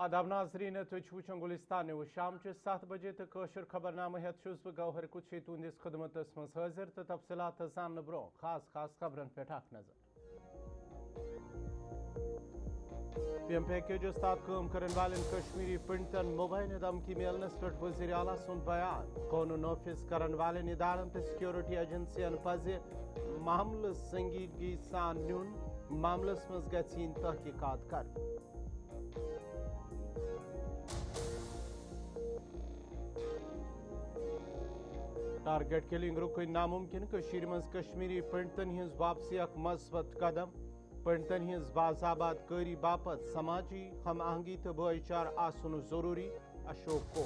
आदाब नाजरीन तुम गुलिस्तान न्यूज शाम 7 बजे तो कशर खबरनामे हेत बह गौहर कुछ तुंदिस खदमतस मज हाजिर तो तफसीलात जान ब्रो खास खबरन पे नजर पीएम पैकेज तहत काम करने वाले कश्मीरी पंडितन मुबैन धमकी मिलनस पे वज़ीर आला सुंद बयान कानून नाफिज करने वाले इदारन तो सिक्योरिटी एजेंसियन पज़ मामल संजीदगी सान नुन मामलस मज गन तहकीकात कर टारगेट किलिंग रुकन नामुमकिन मज कश्मीरी पंडितन हिंज वापसी अख मस्बत कदम पंडितन हिंज बाजाबाद करी बापत समाजी हम आहंगी तो भाईचार आसन जरूरी अशोक को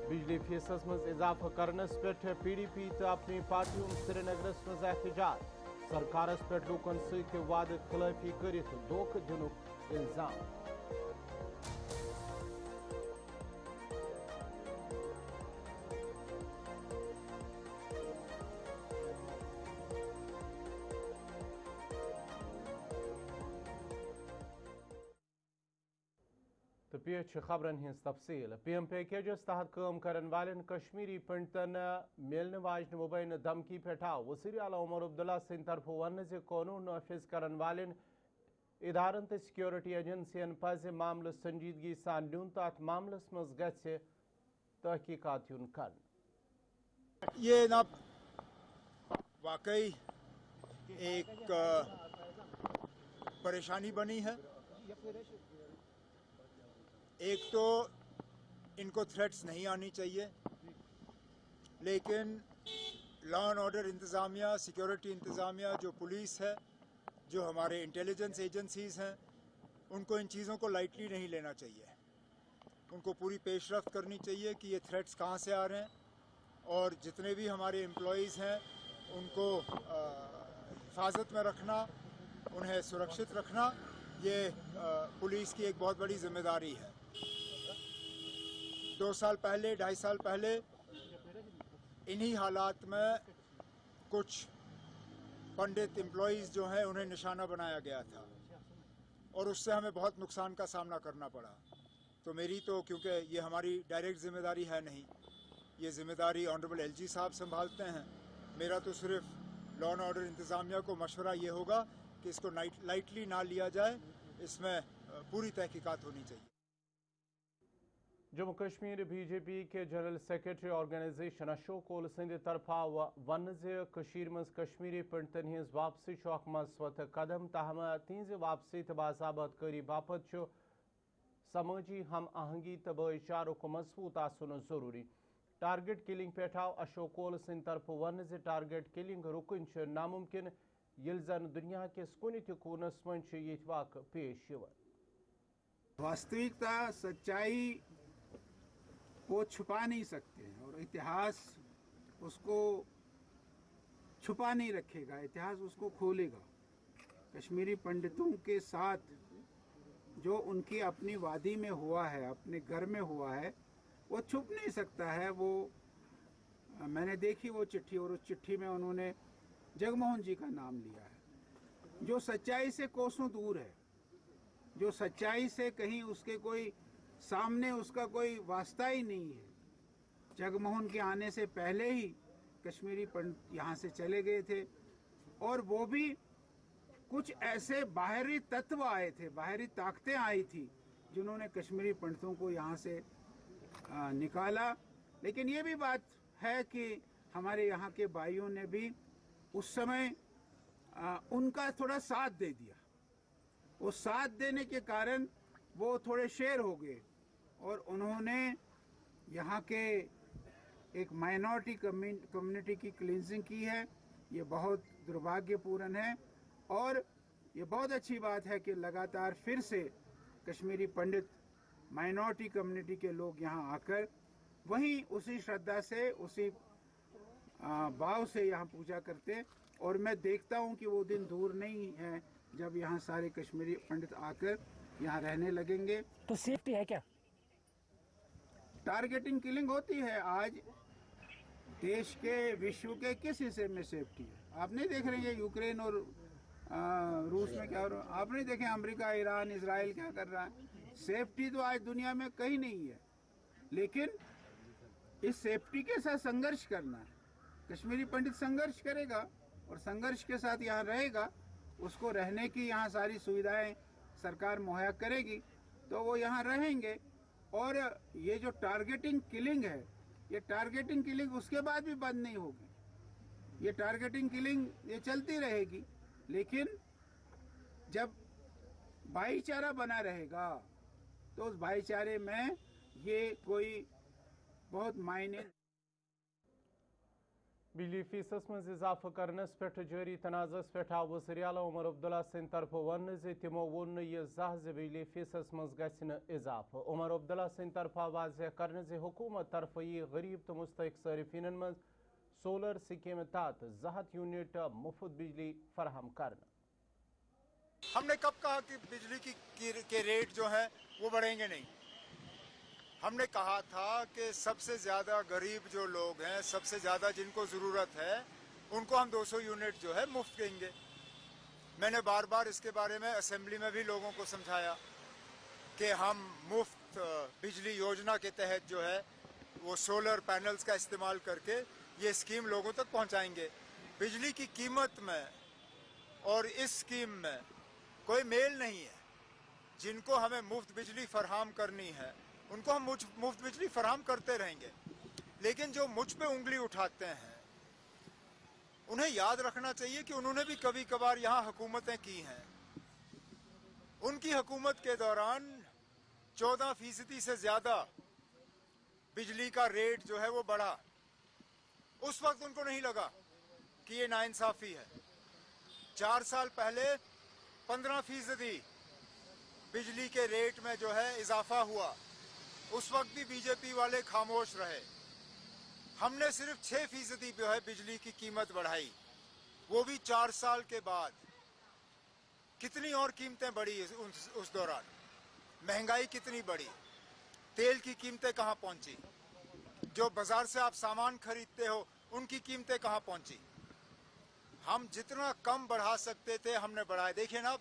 बिजली फीसस मज इजाफा करनस पे PDP तो अपनी पार्टियों श्रीनगरस मज एहतजाज सरकारस पे लूकन सत वाद खिलाफी कर धोख दिनुक इल्जाम तो पेश खबरन हिंस तफसील पीएम पैकेजस तहत काम करने वाले कश्मीरी पंडितन मिलने वाजन मुबैन धमकी पे वज़ीर आला उमर अब्दुल्ला सिंह तरफ वन कानून नाफिज करने वाले इदारन तो सिक्योरिटी एजेंसियन पज़ मामल संजीदगी सान नुन तो अत मामलस मज गि तहकीकात युन कर ये ना वाकई एक परेशानी बनी है। एक तो इनको थ्रेट्स नहीं आनी चाहिए, लेकिन लॉ एंड ऑर्डर इंतज़ामिया, सिक्योरिटी इंतज़ामिया, जो पुलिस है, जो हमारे इंटेलिजेंस एजेंसीज़ हैं, उनको इन चीज़ों को लाइटली नहीं लेना चाहिए। उनको पूरी पेशरफ्त करनी चाहिए कि ये थ्रेट्स कहाँ से आ रहे हैं, और जितने भी हमारे एम्प्लॉयज़ हैं उनको हिफाजत में रखना, उन्हें सुरक्षित रखना, ये पुलिस की एक बहुत बड़ी जिम्मेदारी है। 2 साल पहले, 2.5 साल पहले इन्हीं हालात में कुछ पंडित एम्प्लॉयज़ जो हैं उन्हें निशाना बनाया गया था, और उससे हमें बहुत नुकसान का सामना करना पड़ा। तो मेरी तो, क्योंकि ये हमारी डायरेक्ट जिम्मेदारी है नहीं, ये जिम्मेदारी ऑनरेबल LG साहब संभालते हैं। मेरा तो सिर्फ लॉ एंड ऑर्डर इंतज़ामिया को मशवरा ये होगा कि इसको लाइटली ना लिया जाए, इसमें पूरी तहकीकात होनी चाहिए। जम्मू कश्मीर BJP के जनरल सेक्रेटरी ऑर्गेनाइजेशन अशोक कोल सिंध तरफा वन मज कश्मीरी पंडितन हिंज वापसी अख मस्बत कदम तहम तिहज वापसी तो बाजाबाद करी बापत समाजी हम आहंगी तो भाईचारुक मजबूत आसन जरूरी। टारगेट किलिंग पे अशोक कोल सिंध तरफ वन टारगेट किलिंग रुकन नामुमकिन ये जन दुनिया किस कुन कूनस मज वाक़ पेश यवान। वास्तविकता, सच्चाई को छुपा नहीं सकते हैं, और इतिहास उसको छुपा नहीं रखेगा, इतिहास उसको खोलेगा। कश्मीरी पंडितों के साथ जो उनकी अपनी वादी में हुआ है, अपने घर में हुआ है, वो छुप नहीं सकता है। वो मैंने देखी वो चिट्ठी, और उस चिट्ठी में उन्होंने जगमोहन जी का नाम लिया है, जो सच्चाई से कोसों दूर है, जो सच्चाई से कहीं उसके कोई सामने उसका कोई वास्ता ही नहीं है। जगमोहन के आने से पहले ही कश्मीरी पंडित यहाँ से चले गए थे, और वो भी कुछ ऐसे बाहरी तत्व आए थे, बाहरी ताकतें आई थी, जिन्होंने कश्मीरी पंडितों को यहाँ से निकाला। लेकिन ये भी बात है कि हमारे यहाँ के भाइयों ने भी उस समय उनका थोड़ा साथ दे दिया। वो साथ देने के कारण वो थोड़े शेर हो गए, और उन्होंने यहाँ के एक माइनॉरिटी कम्युनिटी की क्लींजिंग की है। ये बहुत दुर्भाग्यपूर्ण है, और ये बहुत अच्छी बात है कि लगातार फिर से कश्मीरी पंडित, माइनॉरिटी कम्युनिटी के लोग यहाँ आकर वहीं उसी श्रद्धा से, उसी भाव से यहाँ पूजा करते। और मैं देखता हूँ कि वो दिन दूर नहीं है जब यहाँ सारे कश्मीरी पंडित आकर यहाँ रहने लगेंगे। तो सेफ्टी है क्या? टारगेटिंग किलिंग होती है। आज देश के, विश्व के किस हिस्से में सेफ्टी है? आप नहीं देख रहे हैं यूक्रेन और रूस में क्या हो रहा है? आप नहीं देखें अमेरिका, ईरान, इजराइल क्या कर रहा है? सेफ्टी तो आज दुनिया में कहीं नहीं है, लेकिन इस सेफ्टी के साथ संघर्ष करना है। कश्मीरी पंडित संघर्ष करेगा और संघर्ष के साथ यहाँ रहेगा, उसको रहने की यहाँ सारी सुविधाएं सरकार मुहैया करेगी तो वो यहाँ रहेंगे। और ये जो टारगेटिंग किलिंग है, ये टारगेटिंग किलिंग उसके बाद भी बंद नहीं होगी। ये टारगेटिंग किलिंग ये चलती रहेगी, लेकिन जब भाईचारा बना रहेगा तो उस भाईचारे में ये कोई बहुत मायने। बिजली फीसस मज इजाफा करनस पे जारी तनाज़स पे आव वज़ीर आला उमर अब्दुल्ला सिंध तरफ वन तमो वोन यह जह बिजली फीसस मज गन इजाफा। उमर अब्दुल्ला सिंध तरफ वाज़ह कर हुकूमत तरफ यह गरीब तो मुस्तहिक सारिफीन मज सोलर स्कीम तहत 100 यूनिट मुफ्त बिजली फराहम करना। हमने कब कहा कि बिजली के रेट जो है वो बढ़ेंगे नहीं। हमने कहा था कि सबसे ज़्यादा गरीब जो लोग हैं, सबसे ज़्यादा जिनको ज़रूरत है, उनको हम 200 यूनिट जो है मुफ्त देंगे। मैंने बार बार इसके बारे में असेंबली में भी लोगों को समझाया कि हम मुफ्त बिजली योजना के तहत जो है वो सोलर पैनल्स का इस्तेमाल करके ये स्कीम लोगों तक पहुंचाएंगे। बिजली की कीमत में और इस स्कीम में कोई मेल नहीं है। जिनको हमें मुफ्त बिजली फराहम करनी है उनको हम मुफ्त बिजली फराहम करते रहेंगे, लेकिन जो मुझ पे उंगली उठाते हैं उन्हें याद रखना चाहिए कि उन्होंने भी कभी कभार यहाँ हुकूमतें की हैं। उनकी हुकूमत के दौरान 14% से ज्यादा बिजली का रेट जो है वो बढ़ा। उस वक्त उनको नहीं लगा कि ये नाइंसाफी है। 4 साल पहले 15% बिजली के रेट में जो है इजाफा हुआ, उस वक्त भी बीजेपी वाले खामोश रहे। हमने सिर्फ 6% जो है बिजली की कीमत बढ़ाई, वो भी 4 साल के बाद। कितनी और कीमतें बढ़ी उस दौरान, महंगाई कितनी बढ़ी, तेल की कीमतें कहाँ पहुंची, जो बाजार से आप सामान खरीदते हो उनकी कीमतें कहाँ पहुंची। हम जितना कम बढ़ा सकते थे हमने बढ़ाए। देखिए ना,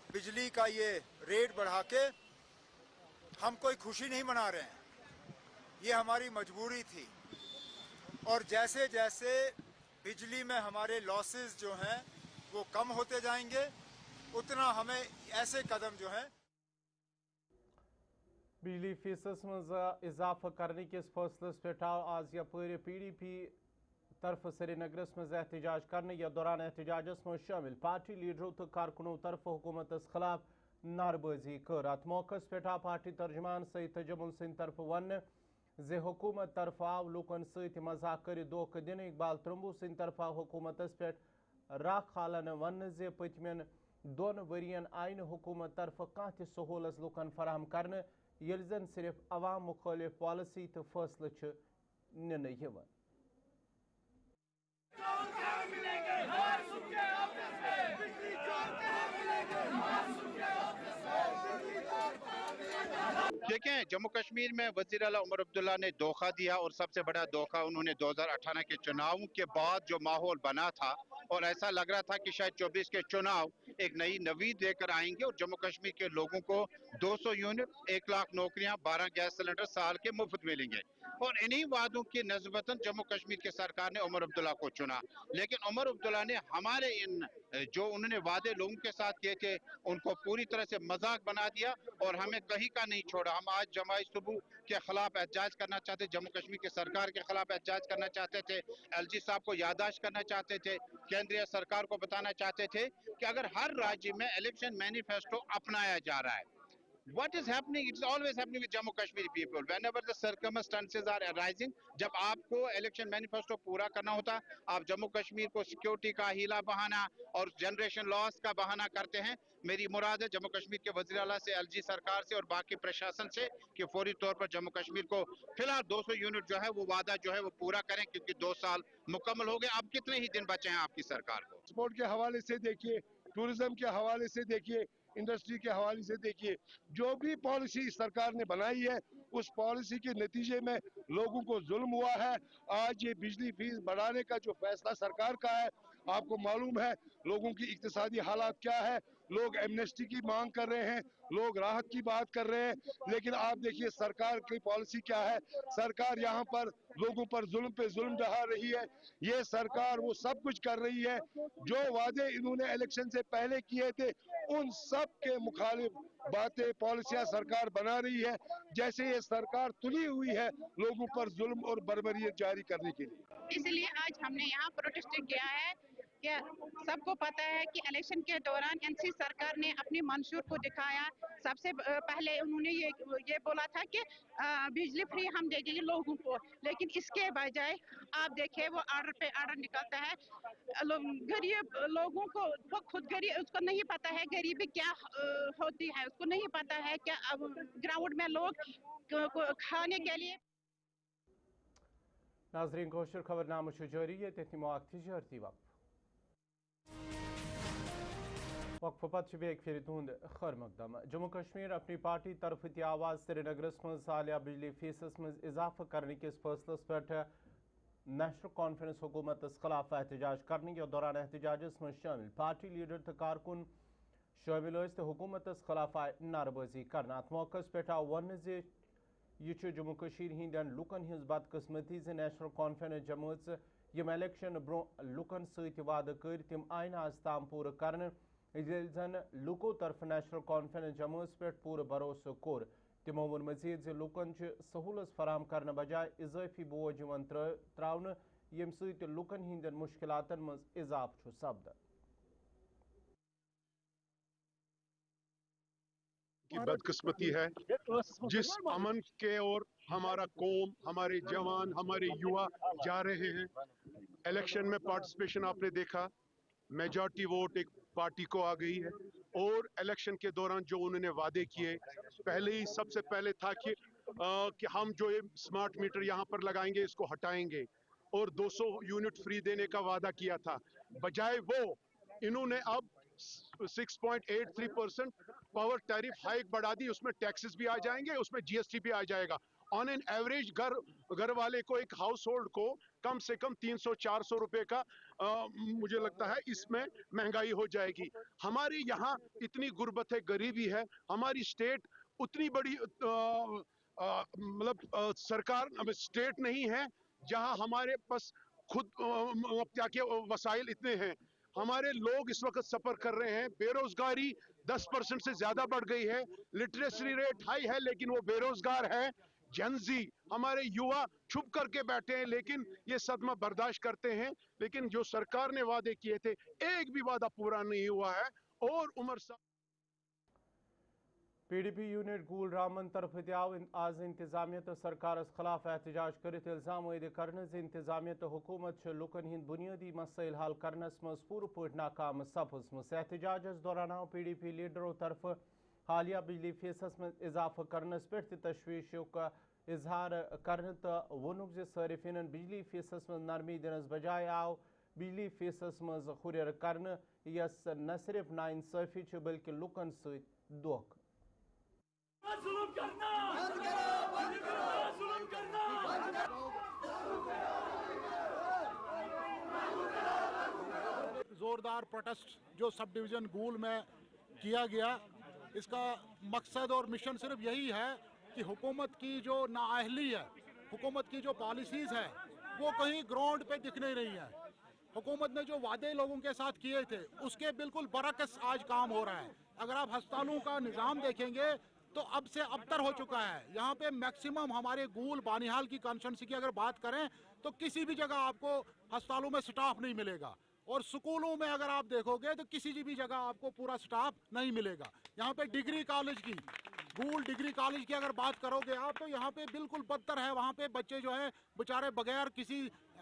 बिजली का ये रेट बढ़ा के हम कोई खुशी नहीं मना रहे हैं, ये हमारी मजबूरी थी। और जैसे जैसे बिजली में हमारे लॉसेस जो हैं वो कम होते जाएंगे, उतना हमें ऐसे कदम जो हैं। बिजली फीसस मज इजाफा करने के फैसलस पे आज यपर PDP तरफ श्रीनगरस मज एहतजाज करने या दौरान एहतजाजस मज शामिल पार्टी लीडरों तो कारकुनों तरफ हुकूमतस खिलाफ नारबाजी कर। अत मौके पे पार्टी तर्जमान सईद तजमुल सिंध तरफ वन जे हुकूमत तरफ आव लूकन सत मजाक कर धोख दिन। इकबाल त्रंबू सिंध तरफ हुकूमतस पे राख खालन वन जे पतमन 2 वरियन आय हुकूमत तरफ कह सहूलत लूकन फराहम करने, येल जन सिर्फ अवाम मुखालिफ पॉलिसी तो फैसले निन यिवन। देखें, जम्मू कश्मीर में वज़ीर आला उमर अब्दुल्ला ने धोखा दिया, और सबसे बड़ा धोखा उन्होंने 2018 के चुनाव के बाद जो माहौल बना था, और ऐसा लग रहा था कि शायद 24 के चुनाव एक नई नवीद लेकर आएंगे और जम्मू कश्मीर के लोगों को 200 यूनिट, 1 लाख नौकरियां, 12 गैस सिलेंडर साल के मुफ्त मिलेंगे। और इन्हीं वादों की नस्बतन जम्मू कश्मीर की सरकार ने उमर अब्दुल्ला को चुना। लेकिन उमर अब्दुल्ला ने हमारे इन जो उन्होंने वादे लोगों के साथ किए थे उनको पूरी तरह से मजाक बना दिया और हमें कहीं का नहीं छोड़ा। हम आज जमाई सुबह के खिलाफ एहतजाज करना चाहते, जम्मू कश्मीर की सरकार के खिलाफ एहतजाज करना चाहते थे, LG साहब को याददाश्त करना चाहते थे, केंद्रीय सरकार को बताना चाहते थे कि अगर हर राज्य में इलेक्शन मैनिफेस्टो अपनाया जा रहा है, what is happening, it's always happening with Jammu Kashmiri people whenever the circumstances are arising। जब आपको इलेक्शन मैनिफेस्टो पूरा करना होता, आप जम्मू कश्मीर को सिक्योरिटी का हीला बहाना और जनरेशन लॉस का बहाना करते हैं। मेरी मुराद है जम्मू कश्मीर के वज़ीर आला से, LG सरकार से और बाकी प्रशासन से कि फौरी तौर पर जम्मू कश्मीर को फिलहाल 200 यूनिट जो है वो वादा जो है वो पूरा करें, क्योंकि 2 साल मुकम्मल हो गए। अब कितने ही दिन बचे हैं आपकी सरकार को। स्पोर्ट के हवाले से देखिए, टूरिज्म के हवाले से देखिए, इंडस्ट्री के हवाले से देखिए, जो भी पॉलिसी सरकार ने बनाई है उस पॉलिसी के नतीजे में लोगों को जुल्म हुआ है। आज ये बिजली फीस बढ़ाने का जो फैसला सरकार का है, आपको मालूम है लोगों की इक्तिसादी हालात क्या है। लोग एमनेस्टी की मांग कर रहे हैं, लोग राहत की बात कर रहे हैं, लेकिन आप देखिए सरकार की पॉलिसी क्या है। सरकार यहाँ पर लोगों पर जुल्म पे जुल्म ढा रही है। ये सरकार वो सब कुछ कर रही है जो वादे इन्होंने इलेक्शन से पहले किए थे, उन सब के मुखालिफ बातें पॉलिसियां सरकार बना रही है। जैसे ये सरकार तुली हुई है लोगों पर जुल्म और बर्बरियत जारी करने के लिए। इसलिए आज हमने यहाँ प्रोटेस्ट किया है कि सबको पता है कि इलेक्शन के दौरान एनसी सरकार ने अपनी मंशूर को दिखाया। सबसे पहले उन्होंने ये बोला था कि बिजली फ्री हम दे देंगे लोगों को, लेकिन इसके बजाय आप देखिए वो ऑर्डर पे ऑर्डर निकलता है। गरीब लोगों को, वो खुद गरीब, उसको नहीं पता है गरीबी क्या होती है, उसको नहीं पता है क्या ग्राउंड में लोग खाने के लिए। नाजरीन कोशर खबरनामा जारी है तमाम तजारती वक्फ पत बेक फिर तुंद खर मकदम। जम्मू कश्मीर अपनी पार्टी तरफ आवाज़ श्रीनगरस मं सालिया बिजली फीसस मं इजाफा करने के फैसलस पे नेशनल कॉन्फ्रेंस हुकूमतस खिलाफ एहतजाज करने के दौरान एहतजाजस मं शामिल पार्टी लीडर तो कारकुन शामिल तो हुकूमतस खिलाफ आए नारबाजी करना। अत मौके पे आव वन यह जम्मू कश्मीर हिंदन लुकन हिंज बदकिस्मती नेशनल कॉन्फ्रेंस जमोच यम इलेक्शन ब्रो लुकन सत वाद कर तिम आय न आज ताम पूर कर जन लुको तरफ नेशनल कॉन्फ्रेंस जमोच पे पूर भरोसा कोर। तिमो वोन मजीद लुकन सहूलत फराम करने बजाय इजाफी बोझ त्रावन यम सत लुकन हिंदन मुश्किलातन मज इजाफ सपदन। की बदकिस्मती है जिस अमन के और हमारा कौम, हमारे जवान, हमारे युवा जा रहे हैं। इलेक्शन में पार्टिसिपेशन आपने देखा, मेजॉरिटी वोट एक पार्टी को आ गई है। और इलेक्शन के दौरान जो उन्होंने वादे किए, पहले ही सबसे पहले था कि हम जो ये स्मार्ट मीटर यहाँ पर लगाएंगे इसको हटाएंगे और 200 यूनिट फ्री देने का वादा किया था। बजाय वो इन्होंने अब 6.83% पावर टैरिफ हाइक बढ़ा दी, उसमें टैक्सेस भी आ जाएंगे, उसमें जीएसटी भी आ जाएगा। ऑन एन एवरेज घर वाले को, एक हाउस होल्ड को कम से कम 300-400 रुपए का मुझे लगता है इसमें महंगाई हो जाएगी। हमारे यहाँ इतनी गुर्बत है, गरीबी है, हमारी स्टेट उतनी बड़ी मतलब सरकार स्टेट नहीं है जहां हमारे पास खुद क्या के वसाइल इतने हैं। हमारे लोग इस वक्त सफर कर रहे हैं, बेरोजगारी 10% से ज्यादा बढ़ गई है, लिटरेसी रेट हाई है लेकिन वो बेरोजगार है। जनजी हमारे युवा छुप करके बैठे हैं लेकिन ये सदमा बर्दाश्त करते हैं। लेकिन जो सरकार ने वादे किए थे एक भी वादा पूरा नहीं हुआ है। और उमर PDP यूनिट गूल रामन तरफ आव आज इंतजामिया तो सरकार खिलाफ एहतजाज कर इल्जाम आयद कर इंतजामिया तो हुकूमत लुकन हिंद बुनियादी मसाइल हल करनस मज पूर पट नाकाम सपजम। एहतजाजस दौरान आव PDP लीडरों तरफ हालिया बिजली फीसस में इजाफा करनस पे तशवीश का इजहार कर तो वोनुक सारिफिन बिजली फीसस में नरमी दिनस बजाय आव बिजली फीसस मज हुर कर यस न सिर्फ नाइंसाफी बल्कि लुकन सत धोख। जोरदार प्रोटेस्ट जो सब डिवीज़न गूल में किया गया, इसका मकसद और मिशन सिर्फ यही है कि हुकूमत की जो नाअहली है, हुकूमत की जो पॉलिसीज़ है वो कहीं ग्राउंड पे दिख नहीं रही है। हुकूमत ने जो वादे लोगों के साथ किए थे उसके बिल्कुल बरअक्स आज काम हो रहा है। अगर आप अस्पतालों का निज़ाम देखेंगे तो अब से अबतर हो चुका है। यहाँ पे मैक्सिमम हमारे गूल बानिहाल की कॉन्स्टिट्यूंसी की अगर बात करें तो किसी भी जगह आपको अस्पतालों में स्टाफ नहीं मिलेगा, और स्कूलों में अगर आप देखोगे तो किसी भी जगह आपको पूरा स्टाफ नहीं मिलेगा। यहाँ पे डिग्री कॉलेज की, गूल डिग्री कॉलेज की अगर बात करोगे आप तो यहाँ पे बिल्कुल बदतर है। वहाँ पे बच्चे जो है बेचारे बगैर किसी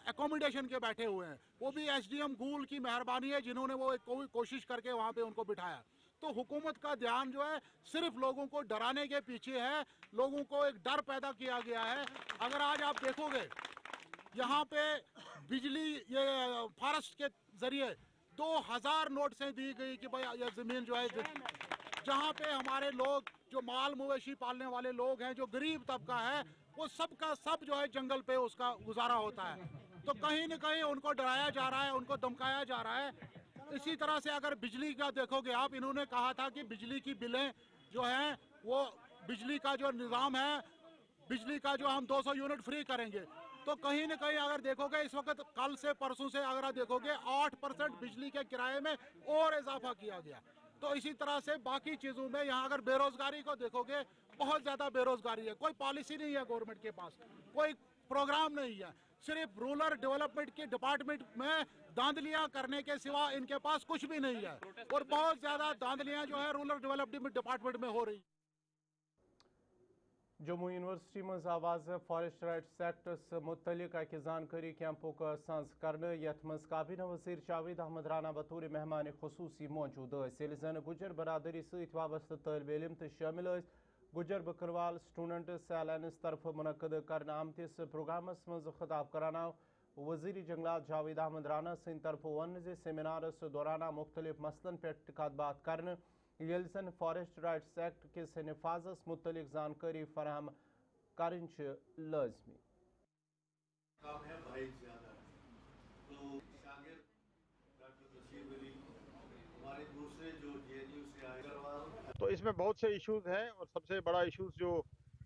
एकोमोडेशन के बैठे हुए हैं। वो भी SDM गूल की मेहरबानी है जिन्होंने वो कोशिश करके वहाँ पे उनको बिठाया। तो हुकूमत का ध्यान जो है सिर्फ लोगों को डराने के पीछे है, लोगों को एक डर पैदा किया गया है। अगर आज आप देखोगे यहाँ पे बिजली ये फॉरेस्ट के जरिए 2000 नोटिसें दी गई कि भाई यह ज़मीन जो है जहाँ पे हमारे लोग जो माल मवेशी पालने वाले लोग हैं, जो गरीब तबका है, वो सब का सब जो है जंगल पे उसका गुजारा होता है। तो कहीं न कहीं उनको डराया जा रहा है, उनको धमकाया जा रहा है। इसी तरह से अगर बिजली का देखोगे आप, इन्होंने कहा था कि बिजली की बिलें जो हैं वो बिजली का जो निज़ाम है, बिजली का जो हम 200 यूनिट फ्री करेंगे। तो कहीं न कहीं अगर देखोगे इस वक्त कल से परसों से अगर आप देखोगे 8% बिजली के किराए में और इजाफा किया गया। तो इसी तरह से बाकी चीज़ों में यहाँ अगर बेरोजगारी को देखोगे, बहुत ज़्यादा बेरोजगारी है, कोई पॉलिसी नहीं है गवर्नमेंट के पास, कोई प्रोग्राम नहीं है, सिर्फ रूरल डेवलपमेंट के डिपार्टमेंट में धांधलियां करने के सिवा इनके पास कुछ भी नहीं है। और बहुत ज़्यादा धांधलियां जो है रूरल डेवलपमेंट डिपार्टमेंट में हो रही। जम्मू यूनिवर्सिटी मज आवाज फॉरेस्ट राइट्स एक्ट मुतलिक अक जानकारी कैंपुक सांस करने यथ मज काबीना वजीर जावेद अहमद राना बतौर मेहमान खसूसी मौजूद यल जन गुजर बरादरी सहित वाबस्त तालिब इल्म तो शामिल गुजर बकरवाल स्टूडेंट्स एलायंस तरफ मुनक़द करने आमतिस प्रोग्रामस मज खिताब करान वजीर जंगलात जावेद अहमद राना सिंध तरफ वन जे सेमिनारस दौरान मुख्तलिफ मसलन पे बात करने यल जन फॉरेस्ट राइट्स एक्ट किस नफाजस मुतलिक जानकारी फराहम करन लाजमी। तो इसमें बहुत से इश्यूज हैं और सबसे बड़ा इश्यूज जो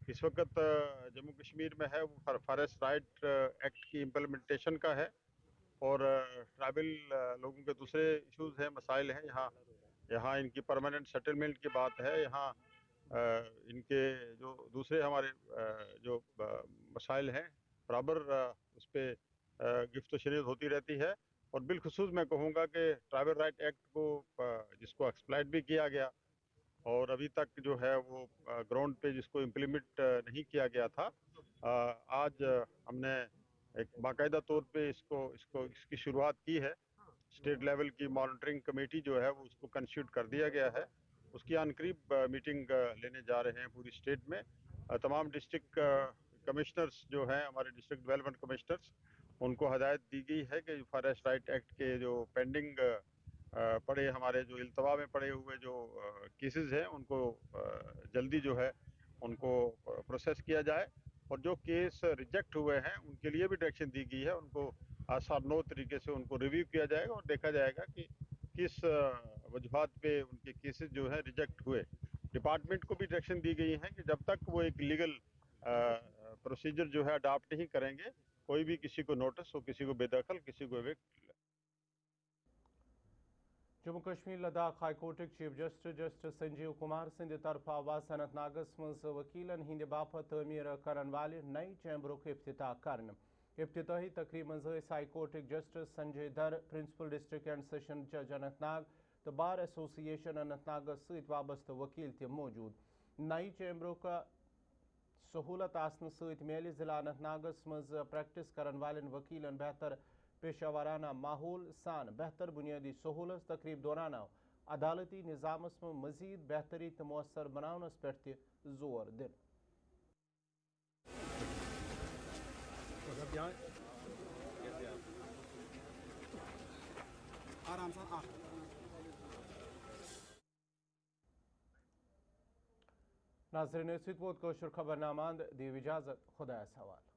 इस वक्त जम्मू कश्मीर में है वो फॉरेस्ट राइट एक्ट की इम्प्लीमेंटेशन का है और ट्राइबल लोगों के दूसरे इश्यूज हैं, मसाइल हैं। यहाँ इनकी परमानेंट सेटलमेंट की बात है, यहाँ इनके जो दूसरे हमारे जो मसाइल हैं बराबर उस पर गिफ्ट शरीयत होती रहती है। और बिलखुसूस मैं कहूँगा कि ट्राइबल राइट एक्ट को जिसको एक्सप्लॉइट भी किया गया और अभी तक जो है वो ग्राउंड पे जिसको इम्प्लीमेंट नहीं किया गया था, आज हमने एक बाकायदा तौर पे इसकी शुरुआत की है। स्टेट लेवल की मॉनिटरिंग कमेटी जो है वो उसको कंस्टिट्यूट कर दिया गया है। उसकी अनकरीब मीटिंग लेने जा रहे हैं पूरी स्टेट में। तमाम डिस्ट्रिक्ट कमिश्नर्स जो हैं हमारे डिस्ट्रिक्ट डेवलपमेंट कमिश्नर्स, उनको हदायत दी गई है कि फॉरेस्ट राइट एक्ट के जो पेंडिंग पड़े हमारे जो इल्तवा में पड़े हुए जो केसेस हैं उनको जल्दी जो है उनको प्रोसेस किया जाए और जो केस रिजेक्ट हुए हैं उनके लिए भी डायरेक्शन दी गई है। उनको आसान नौ तरीके से उनको रिव्यू किया जाएगा और देखा जाएगा कि किस वजूहात पे उनके केसेस जो है रिजेक्ट हुए। डिपार्टमेंट को भी डायरेक्शन दी गई है कि जब तक वो एक लीगल प्रोसीजर जो है अडॉप्ट नहीं करेंगे, कोई भी किसी को नोटिस हो, किसी को बेदखल, किसी को evict. Jammu Kashmir Ladakh high court chief justice Sanjeev Kumar सिंध तरफ आवाज अनंतनागस मज वकीलन हिंद बापत तमीर करन वाले नई चैम्बरुक इफ्तिताह करन। इफ्तिताही तकरीब मज हाई कोर्ट जस्टिस संजय धर, प्रिंसिपल डिस्ट्रिक्ट एंड सेशन जज अनंतनाग तो बार एसोसिएशन अनंतनागस सहित वाबस्त वकील त मौजूद। नई चैम्बरुक सहूलत आसन सहित मेल जिला अनंतनागस मज प्रैक्टिस करन वाले वकीलन बेहतर पेशावराना माहौल सान बेहतर बुनियादी सहूलत तकरीब दौरान अदालती निज़ामस में मजीद बेहतरी तो मौसर बनावनस पे जोर दिन। नाज़रीन, इस वक्त कोशर खबरनामांद दी इजाज़त, खुदा सवाल।